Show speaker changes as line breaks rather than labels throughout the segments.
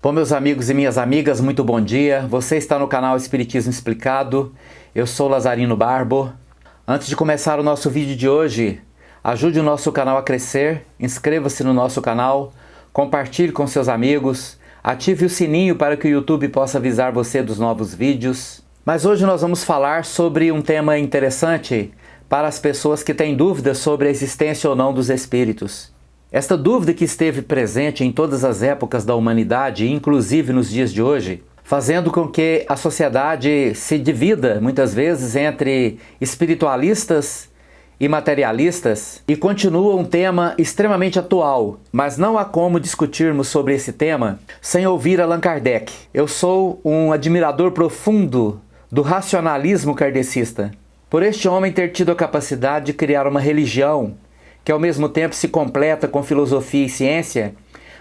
Bom, meus amigos e minhas amigas, muito bom dia. Você está no canal Espiritismo Explicado. Eu sou Lazarino Barbo. Antes de começar o nosso vídeo de hoje, ajude o nosso canal a crescer, inscreva-se no nosso canal, compartilhe com seus amigos, ative o sininho para que o YouTube possa avisar você dos novos vídeos. Mas hoje nós vamos falar sobre um tema interessante para as pessoas que têm dúvidas sobre a existência ou não dos espíritos. Esta dúvida que esteve presente em todas as épocas da humanidade, inclusive nos dias de hoje, fazendo com que a sociedade se divida muitas vezes entre espiritualistas e materialistas, e continua um tema extremamente atual, mas não há como discutirmos sobre esse tema sem ouvir Allan Kardec. Eu sou um admirador profundo do racionalismo kardecista, por este homem ter tido a capacidade de criar uma religião que ao mesmo tempo se completa com filosofia e ciência,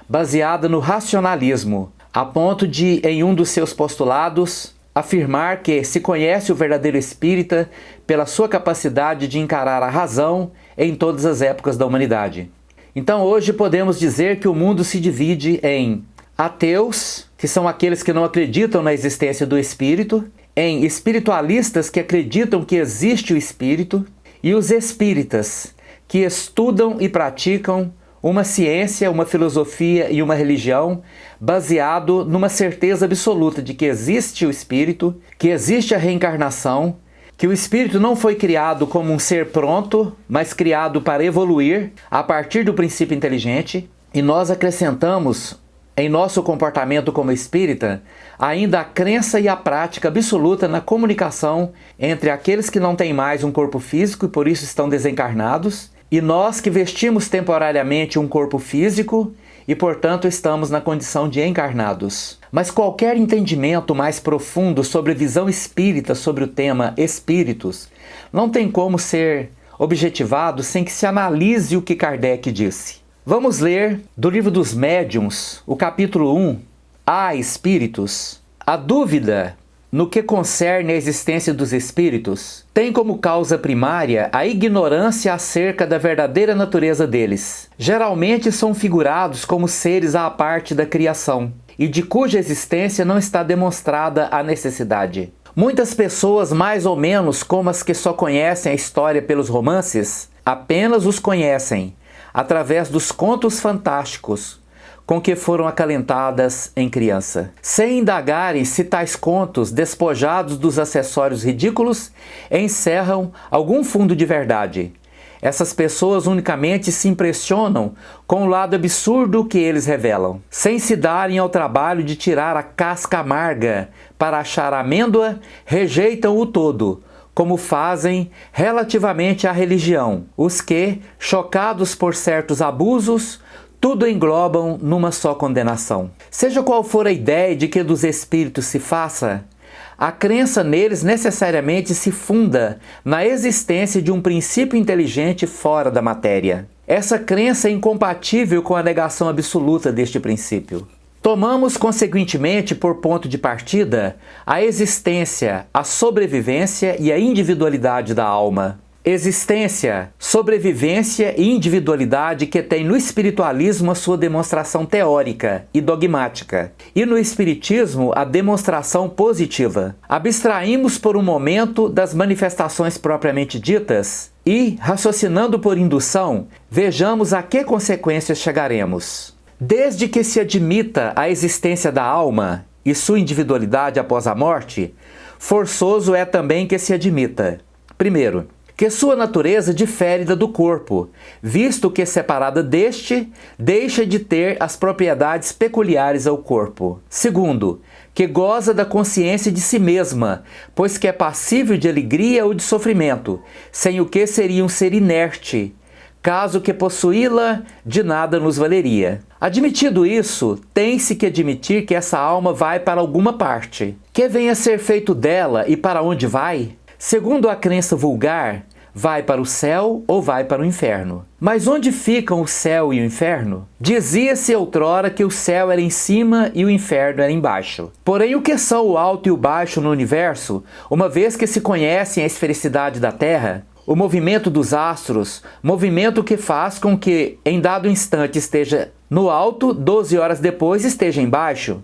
baseada no racionalismo, a ponto de, em um dos seus postulados, afirmar que se conhece o verdadeiro espírita pela sua capacidade de encarar a razão em todas as épocas da humanidade. Então hoje podemos dizer que o mundo se divide em ateus, que são aqueles que não acreditam na existência do espírito, em espiritualistas que acreditam que existe o espírito, e os espíritas, que estudam e praticam uma ciência, uma filosofia e uma religião baseado numa certeza absoluta de que existe o espírito, que existe a reencarnação, que o espírito não foi criado como um ser pronto, mas criado para evoluir a partir do princípio inteligente. E nós acrescentamos em nosso comportamento como espírita ainda a crença e a prática absoluta na comunicação entre aqueles que não têm mais um corpo físico e por isso estão desencarnados, e nós que vestimos temporariamente um corpo físico e, portanto, estamos na condição de encarnados. Mas qualquer entendimento mais profundo sobre a visão espírita sobre o tema espíritos não tem como ser objetivado sem que se analise o que Kardec disse. Vamos ler do Livro dos Médiuns, o capítulo 1, Há Espíritos. A dúvida no que concerne à existência dos espíritos tem como causa primária a ignorância acerca da verdadeira natureza deles. Geralmente são figurados como seres à parte da criação e de cuja existência não está demonstrada a necessidade. Muitas pessoas, mais ou menos como as que só conhecem a história pelos romances, apenas os conhecem através dos contos fantásticos com que foram acalentadas em criança, sem indagarem se tais contos, despojados dos acessórios ridículos, encerram algum fundo de verdade. Essas pessoas unicamente se impressionam com o lado absurdo que eles revelam, sem se darem ao trabalho de tirar a casca amarga para achar a amêndoa, rejeitam o todo, como fazem relativamente à religião, os que, chocados por certos abusos, tudo englobam numa só condenação. Seja qual for a ideia de que dos espíritos se faça, a crença neles necessariamente se funda na existência de um princípio inteligente fora da matéria. Essa crença é incompatível com a negação absoluta deste princípio. Tomamos, consequentemente, por ponto de partida, a existência, a sobrevivência e a individualidade da alma. Existência, sobrevivência e individualidade que tem no espiritualismo a sua demonstração teórica e dogmática, e no espiritismo a demonstração positiva. Abstraímos por um momento das manifestações propriamente ditas e, raciocinando por indução, vejamos a que consequências chegaremos. Desde que se admita a existência da alma e sua individualidade após a morte, forçoso é também que se admita, primeiro, que sua natureza difere da do corpo, visto que separada deste, deixa de ter as propriedades peculiares ao corpo. Segundo, que goza da consciência de si mesma, pois que é passível de alegria ou de sofrimento, sem o que seria um ser inerte, caso que possuí-la de nada nos valeria. Admitido isso, tem-se que admitir que essa alma vai para alguma parte. Que venha a ser feito dela e para onde vai? Segundo a crença vulgar, vai para o céu ou vai para o inferno. Mas onde ficam o céu e o inferno? Dizia-se outrora que o céu era em cima e o inferno era embaixo. Porém, o que são o alto e o baixo no universo, uma vez que se conhecem a esfericidade da Terra, o movimento dos astros, movimento que faz com que, em dado instante, esteja no alto, 12 horas depois esteja embaixo.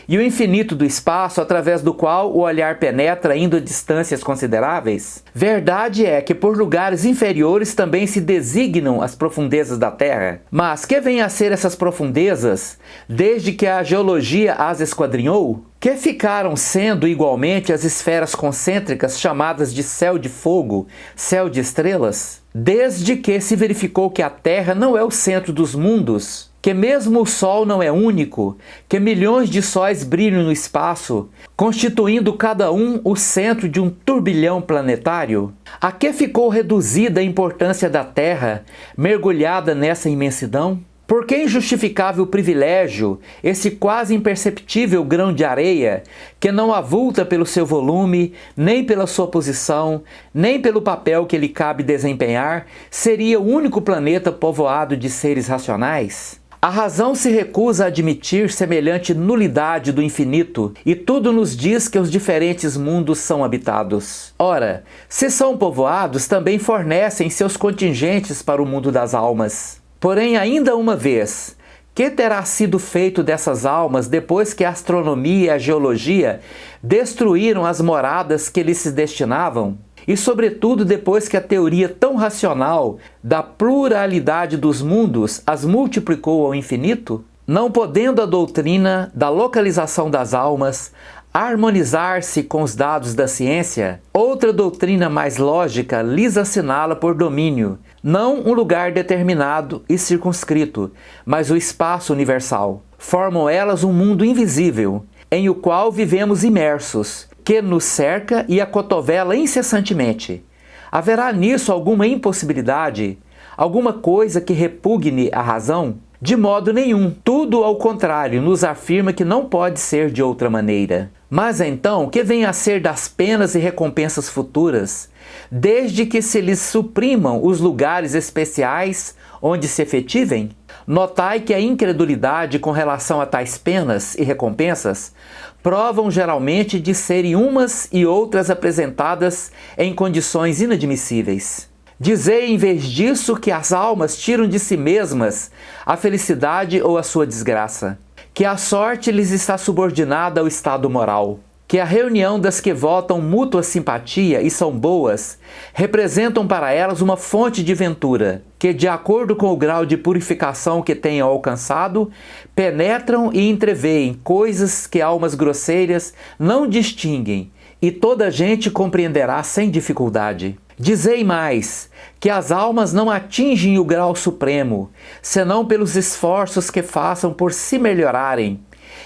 E o infinito do espaço, através do qual o olhar penetra indo a distâncias consideráveis? Verdade é que por lugares inferiores também se designam as profundezas da Terra. Mas que vêm a ser essas profundezas, desde que a geologia as esquadrinhou? Que ficaram sendo igualmente as esferas concêntricas chamadas de céu de fogo, céu de estrelas? Desde que se verificou que a Terra não é o centro dos mundos, que mesmo o Sol não é único, que milhões de sóis brilham no espaço, constituindo cada um o centro de um turbilhão planetário? A que ficou reduzida a importância da Terra, mergulhada nessa imensidão? Por que injustificável privilégio esse quase imperceptível grão de areia, que não avulta pelo seu volume, nem pela sua posição, nem pelo papel que lhe cabe desempenhar, seria o único planeta povoado de seres racionais? A razão se recusa a admitir semelhante nulidade do infinito, e tudo nos diz que os diferentes mundos são habitados. Ora, se são povoados, também fornecem seus contingentes para o mundo das almas. Porém, ainda uma vez, que terá sido feito dessas almas depois que a astronomia e a geologia destruíram as moradas que lhes se destinavam? E, sobretudo, depois que a teoria tão racional da pluralidade dos mundos as multiplicou ao infinito? Não podendo a doutrina da localização das almas harmonizar-se com os dados da ciência, outra doutrina mais lógica lhes assinala por domínio, não um lugar determinado e circunscrito, mas o espaço universal. Formam elas um mundo invisível, em o qual vivemos imersos, que nos cerca e acotovela incessantemente. Haverá nisso alguma impossibilidade? Alguma coisa que repugne a razão? De modo nenhum. Tudo ao contrário nos afirma que não pode ser de outra maneira. Mas então, que vem a ser das penas e recompensas futuras, desde que se lhes suprimam os lugares especiais onde se efetivem? Notai que a incredulidade com relação a tais penas e recompensas provam geralmente de serem umas e outras apresentadas em condições inadmissíveis. Dizei em vez disso que as almas tiram de si mesmas a felicidade ou a sua desgraça, que a sorte lhes está subordinada ao estado moral, que a reunião das que votam mútua simpatia e são boas representam para elas uma fonte de ventura, que de acordo com o grau de purificação que tenham alcançado, penetram e entreveem coisas que almas grosseiras não distinguem, e toda a gente compreenderá sem dificuldade. Dizei mais, que as almas não atingem o grau supremo, senão pelos esforços que façam por se melhorarem,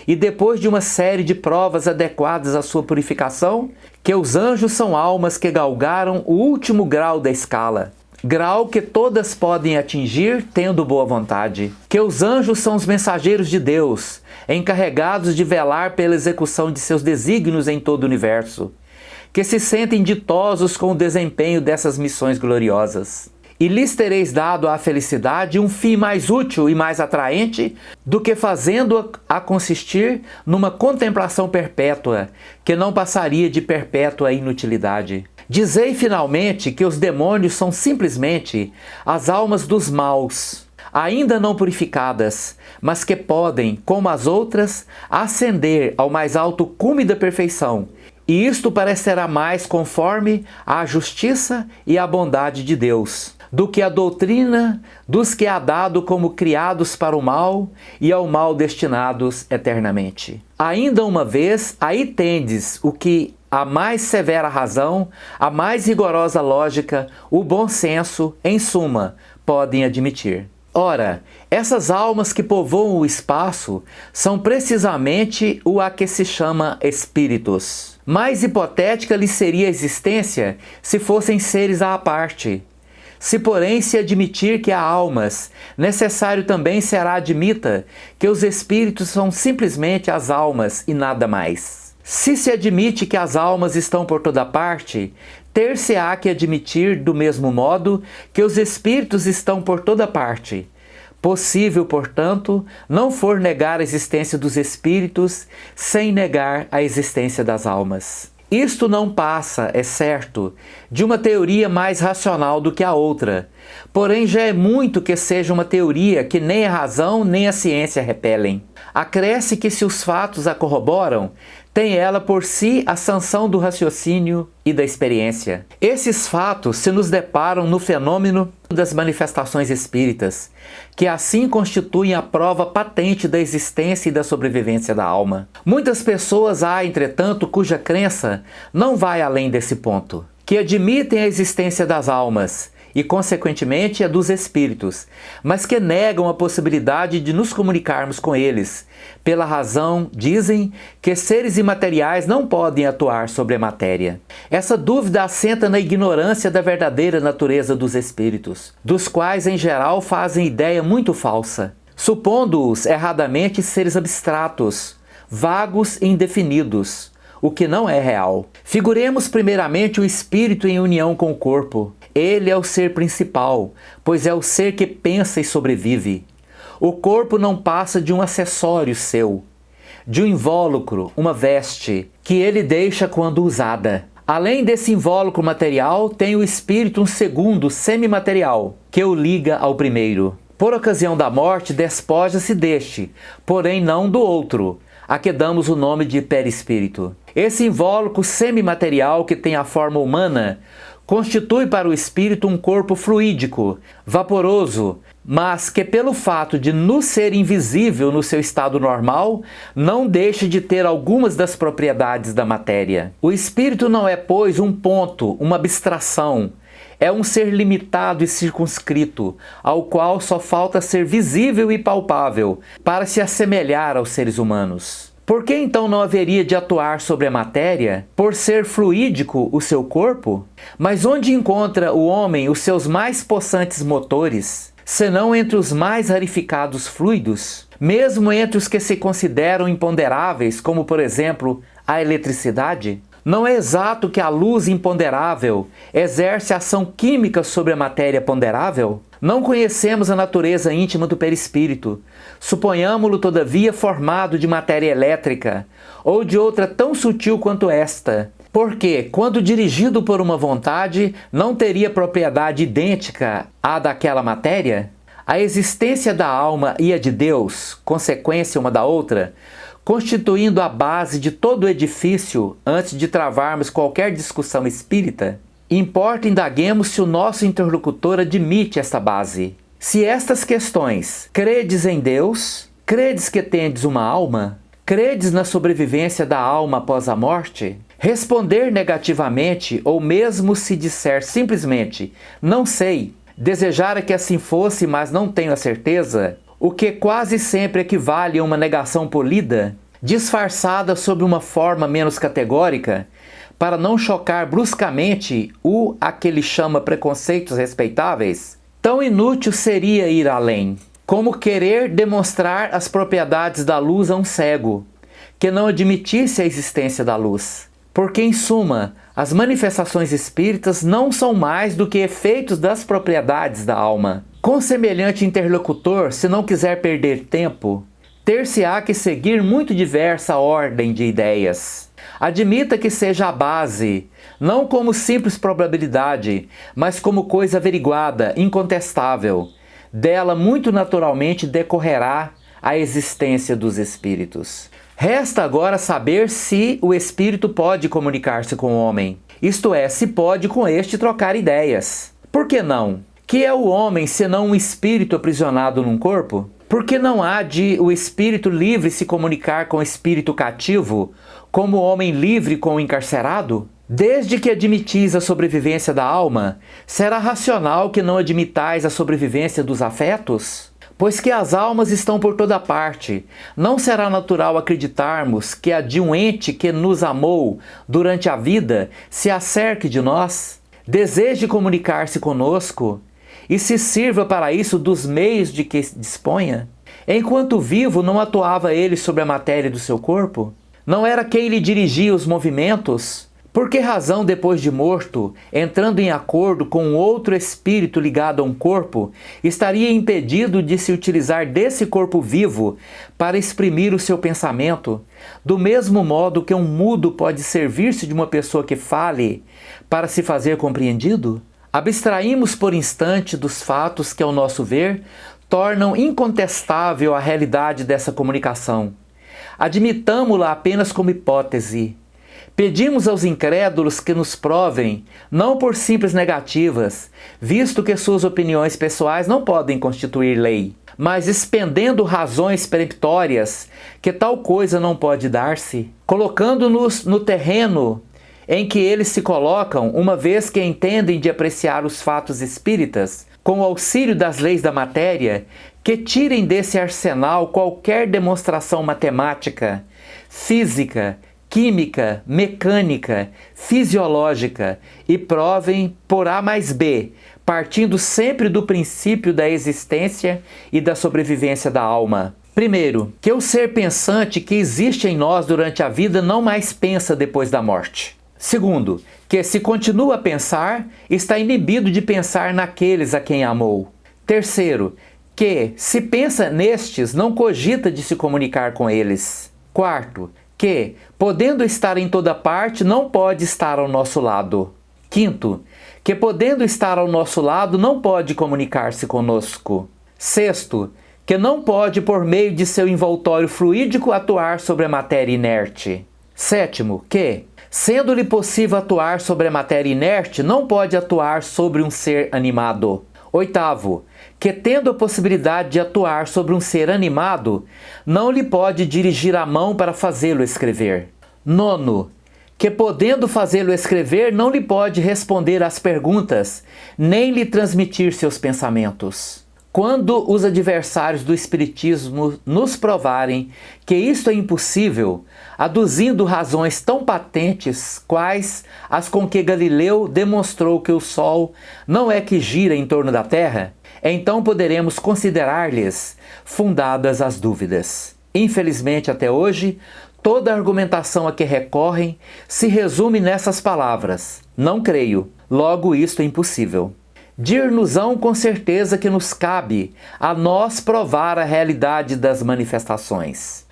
e depois de uma série de provas adequadas à sua purificação, que os anjos são almas que galgaram o último grau da escala, grau que todas podem atingir tendo boa vontade, que os anjos são os mensageiros de Deus, encarregados de velar pela execução de seus desígnios em todo o universo, que se sentem ditosos com o desempenho dessas missões gloriosas. E lhes tereis dado à felicidade um fim mais útil e mais atraente do que fazendo-a consistir numa contemplação perpétua, que não passaria de perpétua inutilidade. Dizei finalmente que os demônios são simplesmente as almas dos maus, ainda não purificadas, mas que podem, como as outras, ascender ao mais alto cume da perfeição, e isto parecerá mais conforme à justiça e à bondade de Deus, do que a doutrina dos que há dado como criados para o mal e ao mal destinados eternamente. Ainda uma vez, aí tendes o que a mais severa razão, a mais rigorosa lógica, o bom senso, em suma, podem admitir. Ora, essas almas que povoam o espaço são precisamente o a que se chama espíritos. Mais hipotética lhe seria a existência se fossem seres à parte. Se, porém, se admitir que há almas, necessário também será admita que os espíritos são simplesmente as almas e nada mais. Se se admite que as almas estão por toda parte, ter-se-á que admitir do mesmo modo que os espíritos estão por toda parte. Possível, portanto, não for negar a existência dos espíritos sem negar a existência das almas. Isto não passa, é certo, de uma teoria mais racional do que a outra, porém já é muito que seja uma teoria que nem a razão nem a ciência repelem. Acresce que se os fatos a corroboram, tem ela por si a sanção do raciocínio e da experiência. Esses fatos se nos deparam no fenômeno das manifestações espíritas, que assim constituem a prova patente da existência e da sobrevivência da alma. Muitas pessoas há, entretanto, cuja crença não vai além desse ponto, que admitem a existência das almas e, consequentemente, a dos espíritos, mas que negam a possibilidade de nos comunicarmos com eles, pela razão, dizem, que seres imateriais não podem atuar sobre a matéria. Essa dúvida assenta na ignorância da verdadeira natureza dos espíritos, dos quais, em geral, fazem ideia muito falsa, supondo-os erradamente seres abstratos, vagos e indefinidos, o que não é real. Figuremos primeiramente o espírito em união com o corpo. Ele é o ser principal, pois é o ser que pensa e sobrevive. O corpo não passa de um acessório seu, de um invólucro, uma veste, que ele deixa quando usada. Além desse invólucro material, tem o espírito um segundo semimaterial, que o liga ao primeiro. Por ocasião da morte, despoja-se deste, porém não do outro, a que damos o nome de perispírito. Esse invólucro semimaterial, que tem a forma humana, constitui para o espírito um corpo fluídico, vaporoso, mas que pelo fato de nos ser invisível no seu estado normal, não deixa de ter algumas das propriedades da matéria. O espírito não é, pois, um ponto, uma abstração. É um ser limitado e circunscrito, ao qual só falta ser visível e palpável, para se assemelhar aos seres humanos. Por que então não haveria de atuar sobre a matéria, por ser fluídico o seu corpo? Mas onde encontra o homem os seus mais possantes motores, senão entre os mais rarificados fluidos? Mesmo entre os que se consideram imponderáveis, como por exemplo a eletricidade? Não é exato que a luz imponderável exerce ação química sobre a matéria ponderável? Não conhecemos a natureza íntima do perispírito. Suponhamo-lo, todavia, formado de matéria elétrica, ou de outra tão sutil quanto esta, porque, quando dirigido por uma vontade, não teria propriedade idêntica à daquela matéria? A existência da alma e a de Deus, consequência uma da outra, constituindo a base de todo o edifício antes de travarmos qualquer discussão espírita, importa indaguemos se o nosso interlocutor admite esta base. Se estas questões, credes em Deus? Credes que tendes uma alma? Credes na sobrevivência da alma após a morte? Responder negativamente, ou mesmo se disser simplesmente, não sei, desejara que assim fosse, mas não tenho a certeza, o que quase sempre equivale a uma negação polida, disfarçada sob uma forma menos categórica, para não chocar bruscamente o a que ele chama preconceitos respeitáveis, tão inútil seria ir além, como querer demonstrar as propriedades da luz a um cego, que não admitisse a existência da luz. Porque, em suma, as manifestações espíritas não são mais do que efeitos das propriedades da alma. Com semelhante interlocutor, se não quiser perder tempo, ter-se-á que seguir muito diversa ordem de ideias. Admita que seja a base, não como simples probabilidade, mas como coisa averiguada, incontestável. Dela muito naturalmente decorrerá a existência dos espíritos. Resta agora saber se o espírito pode comunicar-se com o homem, isto é, se pode com este trocar ideias. Por que não? Que é o homem senão um espírito aprisionado num corpo? Por que não há de o espírito livre se comunicar com o espírito cativo, como o homem livre com o encarcerado? Desde que admitis a sobrevivência da alma, será racional que não admitais a sobrevivência dos afetos? Pois que as almas estão por toda parte, não será natural acreditarmos que a de um ente que nos amou durante a vida se acerque de nós, deseje comunicar-se conosco e se sirva para isso dos meios de que disponha? Enquanto vivo, não atuava ele sobre a matéria do seu corpo? Não era quem lhe dirigia os movimentos? Por que razão, depois de morto, entrando em acordo com outro espírito ligado a um corpo, estaria impedido de se utilizar desse corpo vivo para exprimir o seu pensamento, do mesmo modo que um mudo pode servir-se de uma pessoa que fale para se fazer compreendido? Abstraímos por instante dos fatos que, ao nosso ver, tornam incontestável a realidade dessa comunicação. Admitamo-la apenas como hipótese. Pedimos aos incrédulos que nos provem, não por simples negativas, visto que suas opiniões pessoais não podem constituir lei, mas expendendo razões peremptórias que tal coisa não pode dar-se, colocando-nos no terreno em que eles se colocam, uma vez que entendem de apreciar os fatos espíritas, com o auxílio das leis da matéria, que tirem desse arsenal qualquer demonstração matemática, física, química, mecânica, fisiológica e provem por A mais B, partindo sempre do princípio da existência e da sobrevivência da alma. Primeiro, que o ser pensante que existe em nós durante a vida não mais pensa depois da morte. Segundo, que se continua a pensar, está inibido de pensar naqueles a quem amou. Terceiro, que se pensa nestes, não cogita de se comunicar com eles. Quarto, que, podendo estar em toda parte, não pode estar ao nosso lado. Quinto, que podendo estar ao nosso lado, não pode comunicar-se conosco. Sexto, que não pode, por meio de seu envoltório fluídico, atuar sobre a matéria inerte. Sétimo, que, sendo-lhe possível atuar sobre a matéria inerte, não pode atuar sobre um ser animado. Oitavo, que tendo a possibilidade de atuar sobre um ser animado, não lhe pode dirigir a mão para fazê-lo escrever. Nono, que podendo fazê-lo escrever, não lhe pode responder às perguntas, nem lhe transmitir seus pensamentos. Quando os adversários do Espiritismo nos provarem que isto é impossível, aduzindo razões tão patentes quais as com que Galileu demonstrou que o Sol não é que gira em torno da Terra, então poderemos considerar-lhes fundadas as dúvidas. Infelizmente, até hoje, toda a argumentação a que recorrem se resume nessas palavras: não creio, logo isto é impossível. Dir-nos-ão com certeza que nos cabe a nós provar a realidade das manifestações.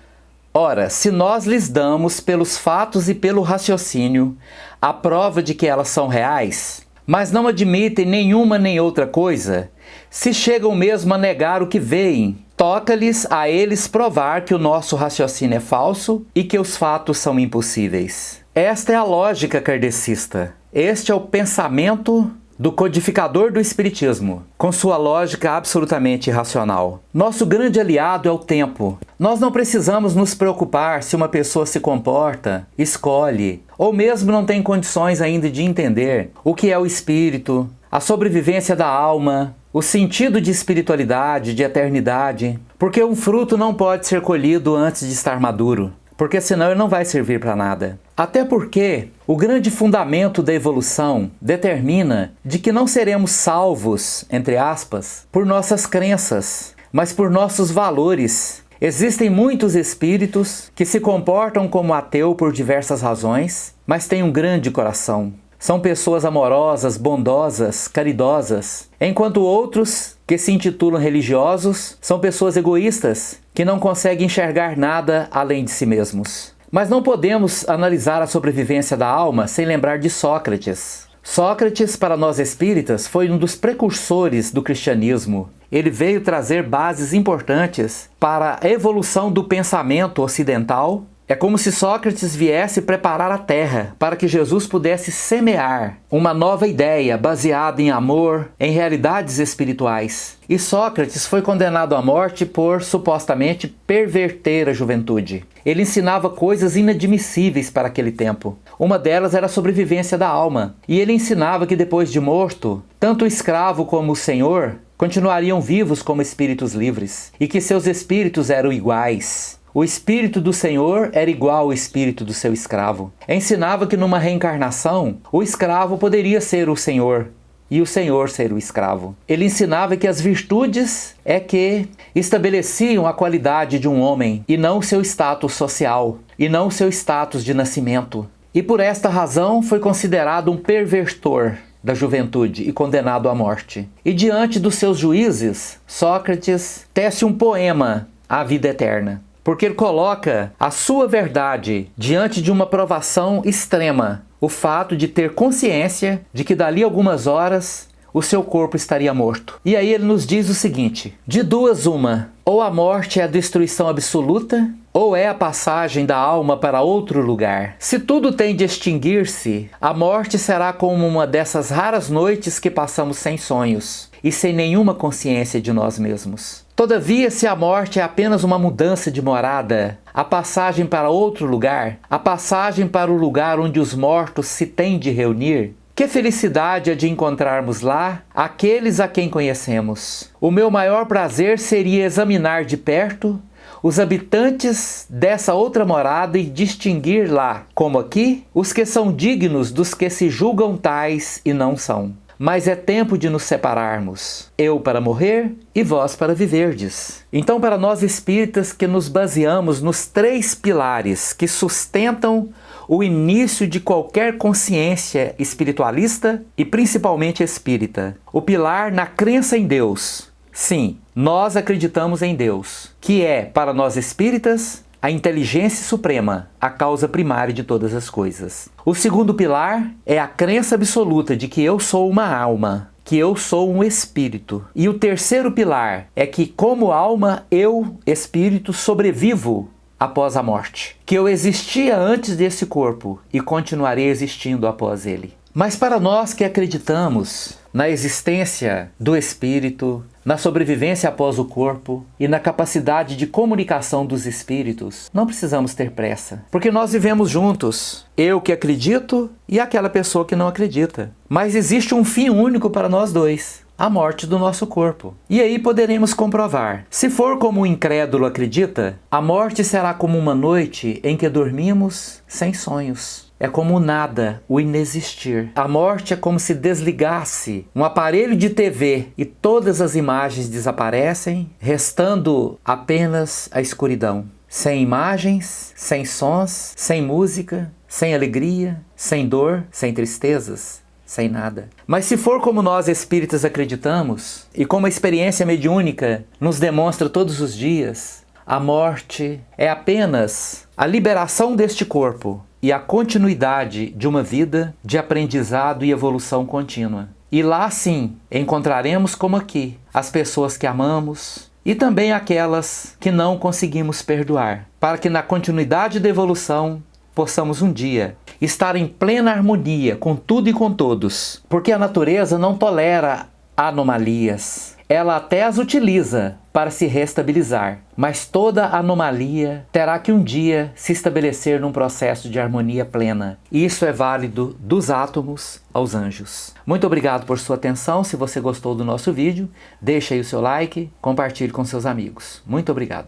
Ora, se nós lhes damos pelos fatos e pelo raciocínio a prova de que elas são reais, mas não admitem nenhuma nem outra coisa, se chegam mesmo a negar o que veem, toca-lhes a eles provar que o nosso raciocínio é falso e que os fatos são impossíveis. Esta é a lógica kardecista. Este é o pensamento do codificador do Espiritismo, com sua lógica absolutamente irracional. Nosso grande aliado é o tempo. Nós não precisamos nos preocupar se uma pessoa se comporta, escolhe, ou mesmo não tem condições ainda de entender o que é o espírito, a sobrevivência da alma, o sentido de espiritualidade, de eternidade, porque um fruto não pode ser colhido antes de estar maduro, porque senão ele não vai servir para nada. Até porque o grande fundamento da evolução determina de que não seremos salvos, entre aspas, por nossas crenças, mas por nossos valores. Existem muitos espíritos que se comportam como ateu por diversas razões, mas têm um grande coração. São pessoas amorosas, bondosas, caridosas, enquanto outros, que se intitulam religiosos, são pessoas egoístas, que não conseguem enxergar nada além de si mesmos. Mas não podemos analisar a sobrevivência da alma sem lembrar de Sócrates. Sócrates, para nós espíritas, foi um dos precursores do cristianismo. Ele veio trazer bases importantes para a evolução do pensamento ocidental. É como se Sócrates viesse preparar a terra para que Jesus pudesse semear uma nova ideia baseada em amor, em realidades espirituais. E Sócrates foi condenado à morte por, supostamente, perverter a juventude. Ele ensinava coisas inadmissíveis para aquele tempo. Uma delas era a sobrevivência da alma. E ele ensinava que depois de morto, tanto o escravo como o senhor continuariam vivos como espíritos livres, e que seus espíritos eram iguais. O espírito do Senhor era igual ao espírito do seu escravo. Ensinava que numa reencarnação, o escravo poderia ser o Senhor e o Senhor ser o escravo. Ele ensinava que as virtudes é que estabeleciam a qualidade de um homem e não o seu status social, e não o seu status de nascimento. e por esta razão foi considerado um pervertor da juventude e condenado à morte. E diante dos seus juízes, Sócrates tece um poema à vida eterna, porque ele coloca a sua verdade diante de uma provação extrema, o fato de ter consciência de que dali a algumas horas o seu corpo estaria morto. E aí ele nos diz o seguinte: de duas uma, ou a morte é a destruição absoluta, ou é a passagem da alma para outro lugar. Se tudo tem de extinguir-se, a morte será como uma dessas raras noites que passamos sem sonhos e sem nenhuma consciência de nós mesmos. Todavia, se a morte é apenas uma mudança de morada, a passagem para outro lugar, a passagem para o lugar onde os mortos se têm de reunir, que felicidade é de encontrarmos lá aqueles a quem conhecemos. O meu maior prazer seria examinar de perto os habitantes dessa outra morada e distinguir lá, como aqui, os que são dignos dos que se julgam tais e não são. Mas é tempo de nos separarmos, eu para morrer e vós para viverdes. Então, para nós espíritas que nos baseamos nos três pilares que sustentam o início de qualquer consciência espiritualista e principalmente espírita, o pilar na crença em Deus. Sim, nós acreditamos em Deus, que é, para nós espíritas, a inteligência suprema, a causa primária de todas as coisas. O segundo pilar é a crença absoluta de que eu sou uma alma, que eu sou um espírito. E o terceiro pilar é que, como alma, eu, espírito, sobrevivo após a morte. Que eu existia antes desse corpo e continuarei existindo após ele. Mas para nós que acreditamos na existência do espírito, na sobrevivência após o corpo e na capacidade de comunicação dos espíritos, não precisamos ter pressa, porque nós vivemos juntos, eu que acredito e aquela pessoa que não acredita. Mas existe um fim único para nós dois: a morte do nosso corpo. E aí poderemos comprovar. Se for como o incrédulo acredita, a morte será como uma noite em que dormimos sem sonhos. É como o nada, o inexistir. A morte é como se desligasse um aparelho de TV e todas as imagens desaparecem, restando apenas a escuridão. Sem imagens, sem sons, sem música, sem alegria, sem dor, sem tristezas, sem nada. Mas se for como nós espíritas acreditamos, e como a experiência mediúnica nos demonstra todos os dias, a morte é apenas a liberação deste corpo e a continuidade de uma vida de aprendizado e evolução contínua. E lá sim encontraremos, como aqui, as pessoas que amamos e também aquelas que não conseguimos perdoar, para que na continuidade da evolução possamos um dia estar em plena harmonia com tudo e com todos, porque a natureza não tolera anomalias. Ela até as utiliza para se restabilizar, mas toda anomalia terá que um dia se estabelecer num processo de harmonia plena. E isso é válido dos átomos aos anjos. Muito obrigado por sua atenção. Se você gostou do nosso vídeo, deixe aí o seu like, compartilhe com seus amigos. Muito obrigado.